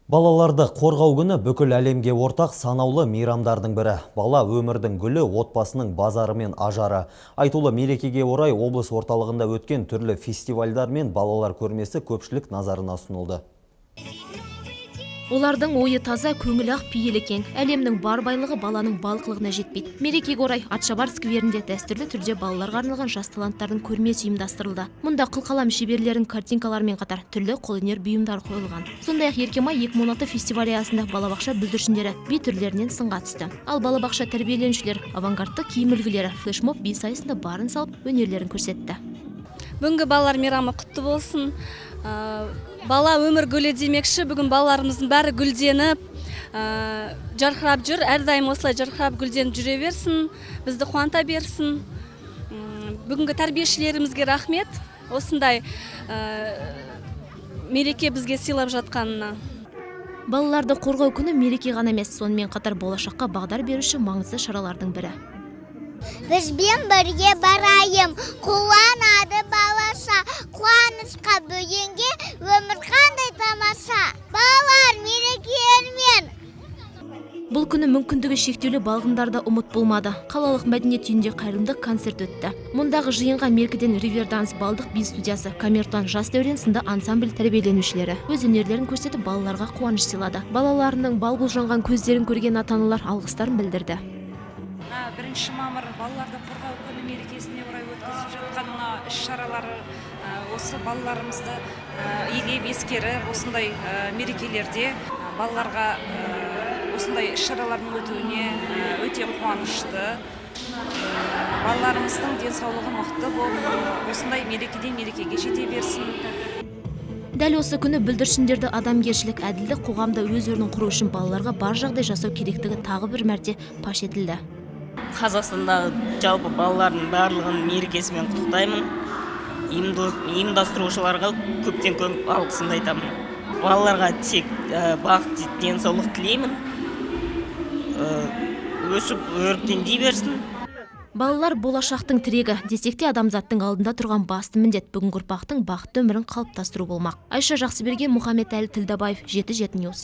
Балаларды қорғау күні бүкіл әлемге ортақ санаулы мейрамдардың бірі. Бала өмірдің гүлі, отбасының базары мен ажары. Айтулы мерекеге орай облыс орталығында өткен түрлі фестивальдар мен балалар көрмесі көпшілік назарына ұсынылды. Олардың ойы таза, көңілі ақ пейілі кең. Әлемнің бар байлығы баланың балқылығына жетпейді. Мерекеге орай Атшабар скверінде дәстүрлі түрде балаларға арналған жас таланттардың көрмесі ұйымдастырылды. Мұнда қылқалам шеберлерінің картинкаларымен қатар түрлі қолөнер бұйымдар қойылған. Сондай-ақ Еркемай 2016 фестивалі аясында балабақша бүлдіршіндері би түрлерінен сынға түсті. Ал балабақша тәрбиеленушілер авангардты киім үлгілері флешмоб би сайысында барын салып өнерлерін көрсетті. Бүгінгі балалар мейрамы құтты болсын. Бала өмір гүлі демекші, бүгін балаларымыздың бәрі гүлденіп, жарқырап жүр. Әрдайым осылай жарқырап гүлденіп жүре берсін, бізді қуанта берсін. Бүгінгі тәрбиешілерімізге рахмет. Осындай мереке бізге сыйлап жатқанына. Балаларды қорғау күні мереке ғана емес, сонымен қатар болашаққа бағдар беруші маңызды шаралардың бірі. Бізбен бірге барайым, қуанады балаша, қуанышқа бөленге өмір қандай тамаша. Балалар мерекелермен. Бұл күні мүмкіндігі шектеулі балғындарды ұмыт болмады. Қалалық мәдениет үйінде қайырымдық концерт өтті. Мұндағы жиынға Меркіден Риверданс балдық би студиясы, Камертон жас дәурен сынды ансамбль тәрбиеленушілері өз өнерлерін көрсетіп балаларға қуаныш сыйлады. Балаларының бал бұлжанған көздерін көрген ата-аналар алғыстарын білдірді. 1 мамыр балаларды қорғау күні мерекесіне орай өткізіп жатқан іс-шаралары осы балаларымызды елеп ескеріп, осындай мерекелерде балаларға осындай іс-шаралардың өтуіне өте қуанышты. Балаларымыздың денсаулығы мықты болып, осындай мерекеден мерекеге жете берсін. Дәл осы күні бүлдіршіндерді адамгершілік, әділдік қоғамда өз орнын құру үшін балаларға бар жағдай жасау керектігі тағы бір мәрте паш етілді. Қазақстандағы жалпы балалардың барлығын мерекесімен құттықтаймын. Ұйымдастырушыларға көптен көп алғысымды айтамын. Балаларға тек бақыт, денсаулық тілеймін. Өсіп өркендей берсін. Балалар болашақтың тірегі, десек те адамзаттың алдында тұрған басты міндет бүгінгі ұрпақтың бақытты өмірін қалыптастыру болмақ. Айша Жақсыберген, Мұхаммед Әлі Тілдабаев, 7/7 News.